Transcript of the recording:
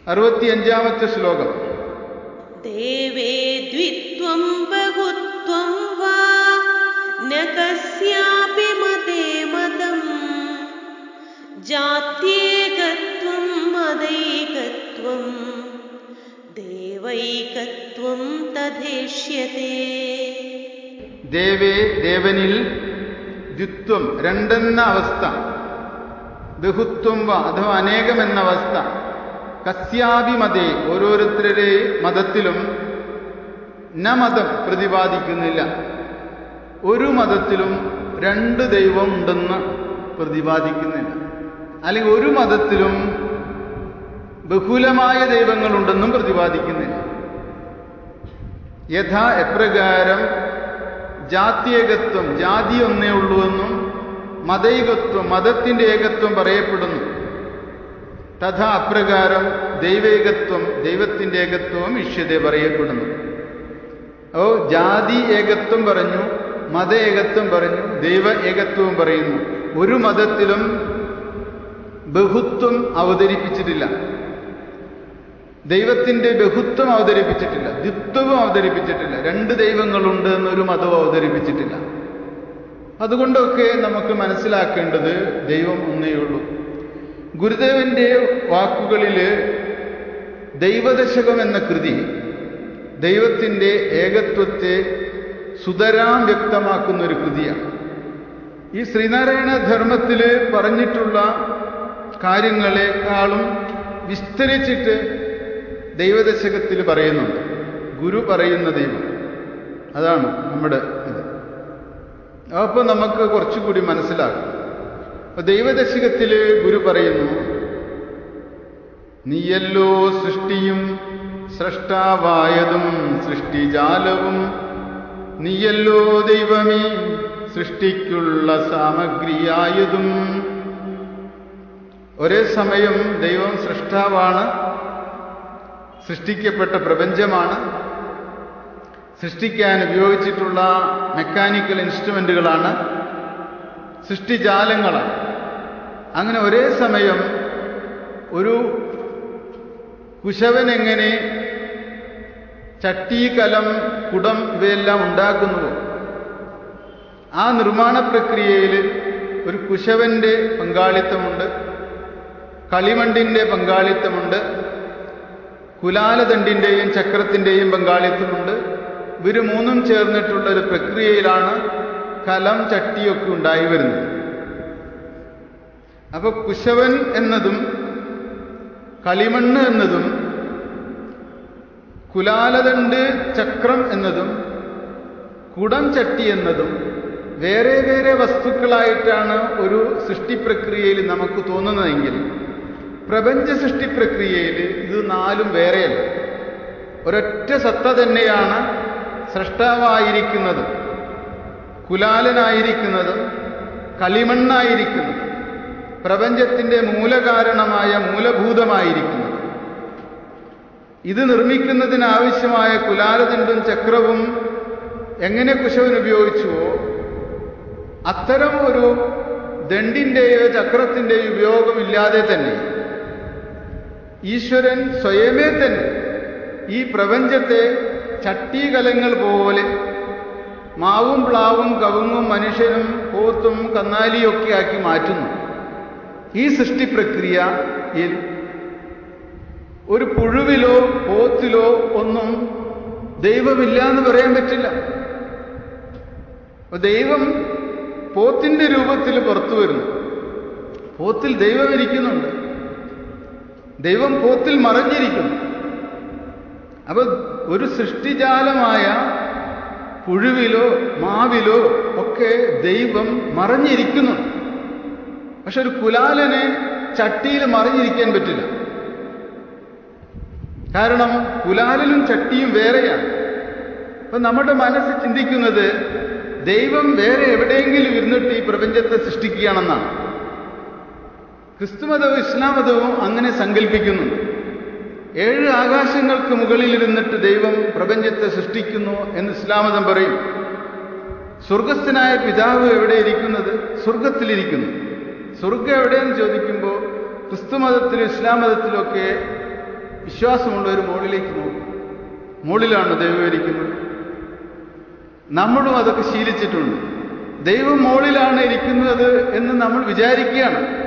65-ാമത്തെ ശ്ലോകം. ദേവേ ദ്വിത്വം ബഹുത്വം വാ ന കസ്യാപി മതേ മതം ജാത്യേകത്വം മതൈകത്വം ദേവൈകത്വം തഥേഷ്യതേ. ദേവേ ദേവനിൽ, ദ്വിത്വം രണ്ടെന്ന അവസ്ഥ, ബഹുത്വം വ അഥവാ അനേകമെന്ന അവസ്ഥ, കസ്യാപി മതേ ഓരോരുത്തരുടെ മതത്തിലും, ന മതം പ്രതിപാദിക്കുന്നില്ല, ഒരു മതത്തിലും രണ്ട് ദൈവം ഉണ്ടെന്ന് പ്രതിപാദിക്കുന്നില്ല. അല്ലെങ്കിൽ ഒരു മതത്തിലും ബഹുലമായ ദൈവങ്ങളുണ്ടെന്നും പ്രതിപാദിക്കുന്നില്ല. യഥാ എപ്രകാരം ജാത്യേകത്വം ജാതി ഒന്നേ ഉള്ളൂവെന്നും മതൈകത്വം മതത്തിന്റെ ഏകത്വം പറയപ്പെടുന്നു, തഥാ അപ്രകാരം ദൈവേകത്വം ദൈവത്തിന്റെ ഏകത്വവും ഇഷ്യത പറയപ്പെടുന്നു. ജാതി ഏകത്വം പറഞ്ഞു, മത ഏകത്വം പറഞ്ഞു, ദൈവ ഏകത്വവും പറയുന്നു. ഒരു മതത്തിലും ബഹുത്വം അവതരിപ്പിച്ചിട്ടില്ല, ദൈവത്തിന്റെ ബഹുത്വം അവതരിപ്പിച്ചിട്ടില്ല, ദ്വിത്വവും അവതരിപ്പിച്ചിട്ടില്ല, രണ്ട് ദൈവങ്ങളുണ്ട് എന്നൊരു മതവും അവതരിപ്പിച്ചിട്ടില്ല. അതുകൊണ്ടൊക്കെ നമുക്ക് മനസ്സിലാക്കേണ്ടത് ദൈവം ഒന്നേയുള്ളൂ. ഗുരുദേവന്റെ വാക്കുകളിൽ ദൈവദശകം എന്ന കൃതി ദൈവത്തിന്റെ ഏകത്വത്തെ സുതരാം വ്യക്തമാക്കുന്ന ഒരു കൃതിയാണ്. ഈ ശ്രീനാരായണ ധർമ്മത്തിൽ പറഞ്ഞിട്ടുള്ള കാര്യങ്ങളെക്കാളും വിസ്തരിച്ചിട്ട് ദൈവദശകത്തിൽ പറയുന്നുണ്ട്. ഗുരു പറയുന്ന ദൈവം അതാണ് നമ്മുടെ ഇത്. അപ്പോൾ നമുക്ക് കുറച്ചുകൂടി മനസ്സിലാകും. അപ്പൊ ദൈവദശകത്തിൽ ഗുരു പറയുന്നു, നീയല്ലോ സൃഷ്ടിയും സ്രഷ്ടാവായതും സൃഷ്ടിജാലവും, നീയല്ലോ ദൈവമേ സൃഷ്ടിക്കുള്ള സാമഗ്രിയായതും. ഒരേ സമയം ദൈവം സൃഷ്ടാവാണ്, സൃഷ്ടിക്കപ്പെട്ട പ്രപഞ്ചമാണ്, സൃഷ്ടിക്കാൻ ഉപയോഗിച്ചിട്ടുള്ള മെക്കാനിക്കൽ ഇൻസ്ട്രുമെന്റുകളാണ്, സൃഷ്ടിജാലങ്ങളാണ്. അങ്ങനെ ഒരേ സമയം ഒരു കുശവൻ എങ്ങനെ ചട്ടി, കലം, കുടം ഇവയെല്ലാം ഉണ്ടാക്കുന്നുവോ ആ നിർമ്മാണ പ്രക്രിയയിൽ ഒരു കുശവന്റെ പങ്കാളിത്തമുണ്ട്, കളിമണ്ണിന്റെ പങ്കാളിത്തമുണ്ട്, കുലാലദണ്ഡിന്റെയും ചക്രത്തിന്റെയും പങ്കാളിത്തമുണ്ട്. ഇവർ മൂന്നും ചേർന്നിട്ടുള്ള ഒരു പ്രക്രിയയിലാണ് കലം, ചട്ടിയൊക്കെ ഉണ്ടായി വരുന്നത്. അപ്പൊ കുശവൻ എന്നതും കളിമണ്ണ് എന്നതും കുലാലദണ്ഡ് ചക്രം എന്നതും കുടം, ചട്ടി എന്നതും വേറെ വേറെ വസ്തുക്കളായിട്ടാണ് ഒരു സൃഷ്ടിപ്രക്രിയയിൽ നമുക്ക് തോന്നുന്നതെങ്കിൽ പ്രപഞ്ച സൃഷ്ടിപ്രക്രിയയിൽ ഇത് നാലും വേറെയല്ല. ഒരൊറ്റ സത്ത തന്നെയാണ് സൃഷ്ടാവായിരിക്കുന്നതും കുലാലനായിരിക്കുന്നതും കളിമണ്ണായിരിക്കുന്നതും പ്രപഞ്ചത്തിന്റെ മൂലകാരണമായ മൂലഭൂതമായിരിക്കുന്നത്. ഇത് നിർമ്മിക്കുന്നതിനാവശ്യമായ കുലാലദണ്ഡും ചക്രവും എങ്ങനെ കുശവൻ ഉപയോഗിച്ചുവോ അത്തരം ഒരു ദണ്ഡിന്റെയോ ചക്രത്തിന്റെയോ ഉപയോഗമില്ലാതെ തന്നെ ഈശ്വരൻ സ്വയമേ തന്നെ ഈ പ്രപഞ്ചത്തെ ചട്ടീകലങ്ങൾ പോലെ മാവും പ്ലാവും കവുങ്ങും മനുഷ്യനും പോത്തും കന്നാലിയൊക്കെ ആക്കി മാറ്റുന്നു. ഈ സൃഷ്ടിപ്രക്രിയയിൽ ഒരു പുഴുവിലോ പോത്തിലോ ഒന്നും ദൈവമില്ല എന്ന് പറയാൻ പറ്റില്ല. ദൈവം പോത്തിന്റെ രൂപത്തിൽ പുറത്തു വരുന്നു, പോത്തിൽ ദൈവം ഇരിക്കുന്നുണ്ട്, ദൈവം പോത്തിൽ മറഞ്ഞിരിക്കുന്നു. അപ്പൊ ഒരു സൃഷ്ടിജാലമായ പുഴുവിലോ മാവിലോ ഒക്കെ ദൈവം മറഞ്ഞിരിക്കുന്നുണ്ട്. പക്ഷെ ഒരു കുലാലന് ചട്ടിയിൽ മറിഞ്ഞിരിക്കാൻ പറ്റില്ല. കാരണം കുലാലനും ചട്ടിയും വേറെയാണ്. അപ്പൊ നമ്മുടെ മനസ്സ് ചിന്തിക്കുന്നത് ദൈവം വേറെ എവിടെയെങ്കിലും ഇരുന്നിട്ട് ഈ പ്രപഞ്ചത്തെ സൃഷ്ടിക്കുകയാണെന്നാണ്. ക്രിസ്തുമതവും ഇസ്ലാം മതവും അങ്ങനെ സങ്കല്പിക്കുന്നുണ്ട്. 7 ആകാശങ്ങൾക്ക് മുകളിലിരുന്നിട്ട് ദൈവം പ്രപഞ്ചത്തെ സൃഷ്ടിക്കുന്നു എന്ന് ഇസ്ലാം മതം പറയും. സ്വർഗസ്ഥനായ പിതാവ് എവിടെ ഇരിക്കുന്നത്? സ്വർഗത്തിലിരിക്കുന്നു. സ്വർഗം എവിടെയെന്ന് ചോദിക്കുമ്പോൾ ക്രിസ്തുമതത്തിലും ഇസ്ലാം മതത്തിലൊക്കെ വിശ്വാസമുള്ളവർ മുകളിലേക്ക് നോക്കും. മുകളിലാണ് ദൈവം ഇരിക്കുന്നത്. നമ്മളും അതൊക്കെ ശീലിച്ചിട്ടുണ്ട്. ദൈവം മുകളിലാണ് ഇരിക്കുന്നത് എന്ന് നമ്മൾ വിചാരിക്കുകയാണ്.